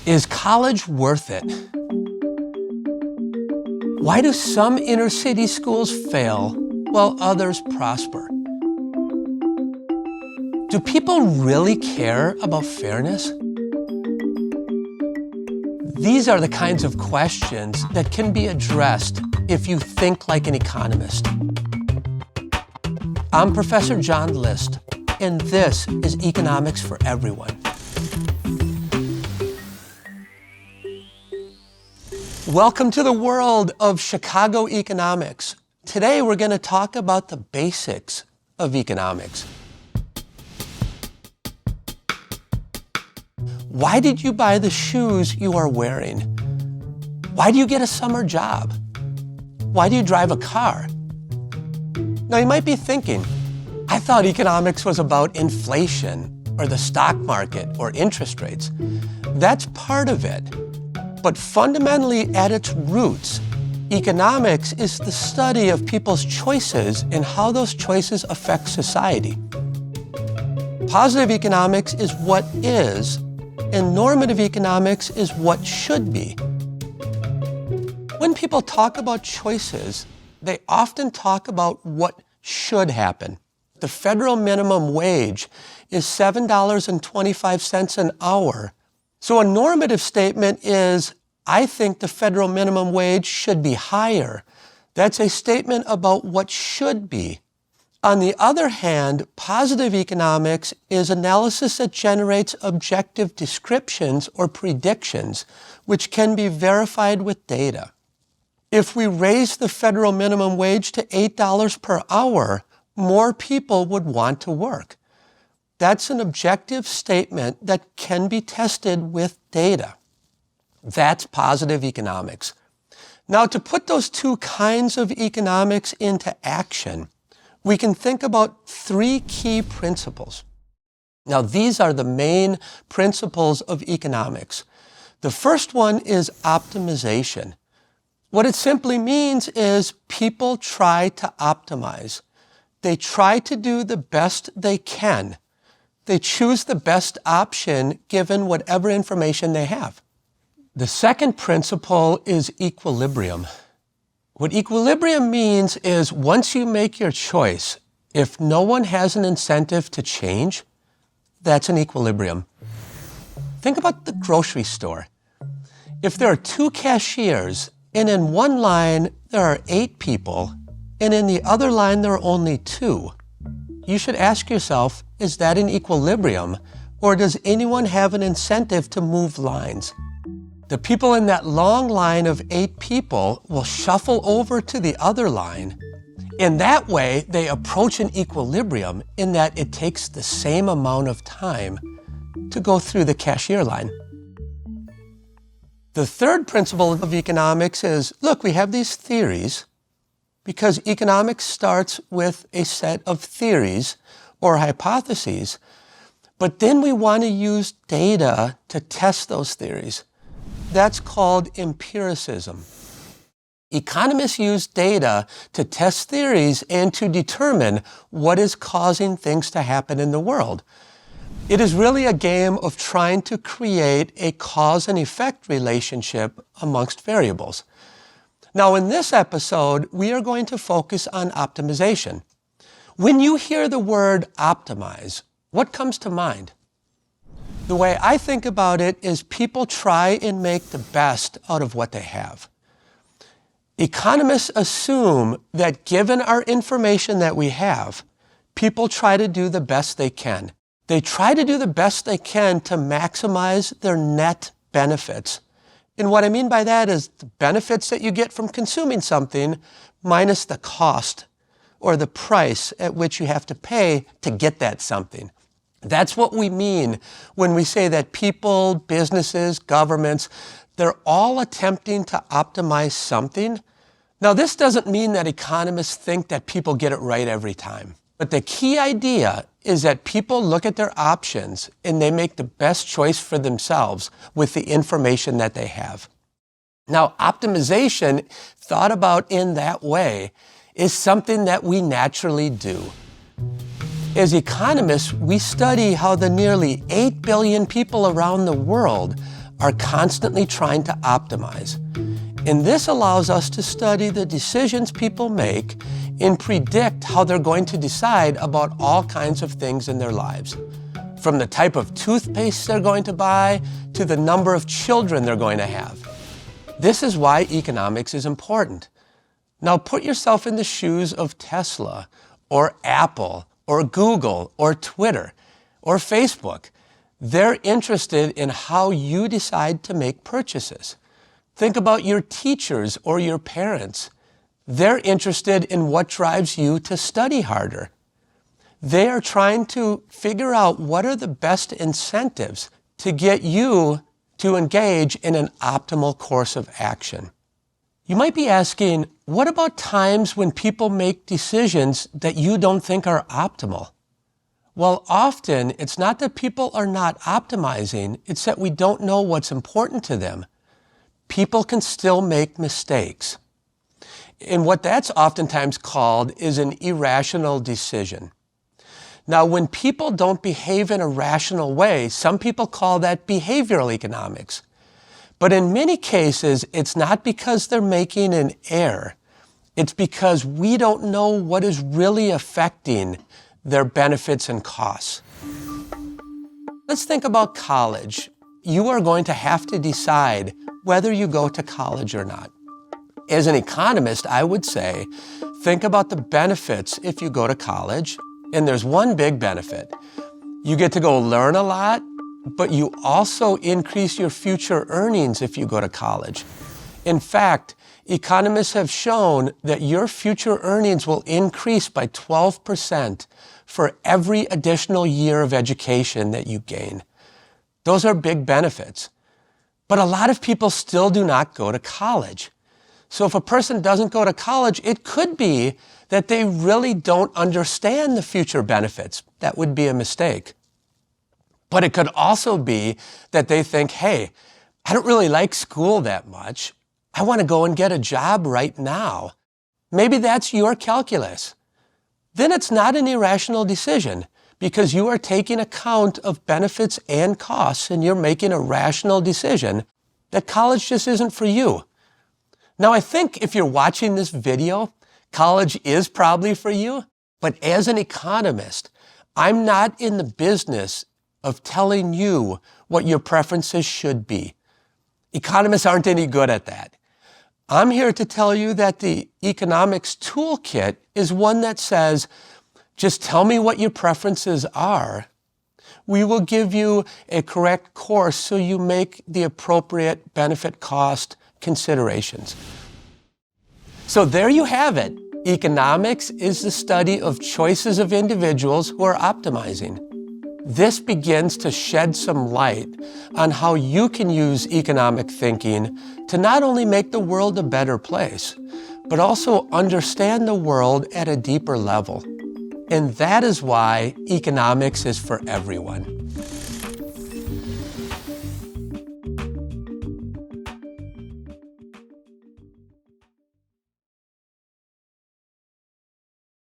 Is college worth it? Why do some inner city schools fail while others prosper? Do people really care about fairness? These are the kinds of questions that can be addressed if you think like an economist. I'm Professor John List, and this is Economics for Everyone. Welcome to the world of Chicago economics. Today we're going to talk about the basics of economics. Why did you buy the shoes you are wearing? Why do you get a summer job? Why do you drive a car? Now you might be thinking, I thought economics was about inflation or the stock market or interest rates. That's part of it. But fundamentally at its roots, economics is the study of people's choices and how those choices affect society. Positive economics is what is, and normative economics is what should be. When people talk about choices, they often talk about what should happen. The federal minimum wage is $7.25 an hour. So a normative statement is, I think the federal minimum wage should be higher. That's a statement about what should be. On the other hand, positive economics is analysis that generates objective descriptions or predictions, which can be verified with data. If we raise the federal minimum wage to $8 per hour, more people would want to work. That's an objective statement that can be tested with data. That's positive economics. Now, to put those two kinds of economics into action, we can think about three key principles. Now, these are the main principles of economics. The first one is optimization. What it simply means is people try to optimize. They try to do the best they can. They choose the best option given whatever information they have. The second principle is equilibrium. What equilibrium means is once you make your choice, if no one has an incentive to change, that's an equilibrium. Think about the grocery store. If there are two cashiers, and in one line there are 8 people, and in the other line there are only 2, you should ask yourself, is that an equilibrium, or does anyone have an incentive to move lines? The people in that long line of 8 people will shuffle over to the other line. In that way, they approach an equilibrium in that it takes the same amount of time to go through the cashier line. The third principle of economics is, look, we have these theories because economics starts with a set of theories or hypotheses, but then we want to use data to test those theories. That's called empiricism. Economists use data to test theories and to determine what is causing things to happen in the world. It is really a game of trying to create a cause and effect relationship amongst variables. Now, in this episode, we are going to focus on optimization. When you hear the word optimize, what comes to mind? The way I think about it is people try and make the best out of what they have. Economists assume that given our information that we have, people try to do the best they can. They try to do the best they can to maximize their net benefits. And what I mean by that is the benefits that you get from consuming something minus the cost or the price at which you have to pay to get that something. That's what we mean when we say that people, businesses, governments, they're all attempting to optimize something. Now, this doesn't mean that economists think that people get it right every time. But the key idea is that people look at their options and they make the best choice for themselves with the information that they have. Now, optimization, thought about in that way, is something that we naturally do. As economists, we study how the nearly 8 billion people around the world are constantly trying to optimize. And this allows us to study the decisions people make and predict how they're going to decide about all kinds of things in their lives. From the type of toothpaste they're going to buy to the number of children they're going to have. This is why economics is important. Now put yourself in the shoes of Tesla, or Apple, or Google, or Twitter, or Facebook. They're interested in how you decide to make purchases. Think about your teachers or your parents. They're interested in what drives you to study harder. They are trying to figure out what are the best incentives to get you to engage in an optimal course of action. You might be asking, what about times when people make decisions that you don't think are optimal? Well, often it's not that people are not optimizing, it's that we don't know what's important to them. People can still make mistakes. And what that's oftentimes called is an irrational decision. Now, when people don't behave in a rational way, some people call that behavioral economics. But in many cases, it's not because they're making an error. It's because we don't know what is really affecting their benefits and costs. Let's think about college. You are going to have to decide whether you go to college or not. As an economist, I would say, think about the benefits if you go to college. And there's one big benefit. You get to go learn a lot, but you also increase your future earnings if you go to college. In fact, economists have shown that your future earnings will increase by 12% for every additional year of education that you gain. Those are big benefits. But a lot of people still do not go to college. So if a person doesn't go to college, it could be that they really don't understand the future benefits. That would be a mistake. But it could also be that they think, hey, I don't really like school that much. I want to go and get a job right now. Maybe that's your calculus. Then it's not an irrational decision because you are taking account of benefits and costs and you're making a rational decision that college just isn't for you. Now, I think if you're watching this video, college is probably for you, but as an economist, I'm not in the business of telling you what your preferences should be. Economists aren't any good at that. I'm here to tell you that the economics toolkit is one that says, just tell me what your preferences are. We will give you a correct course so you make the appropriate benefit-cost considerations. So there you have it. Economics is the study of choices of individuals who are optimizing. This begins to shed some light on how you can use economic thinking to not only make the world a better place, but also understand the world at a deeper level. And that is why economics is for everyone.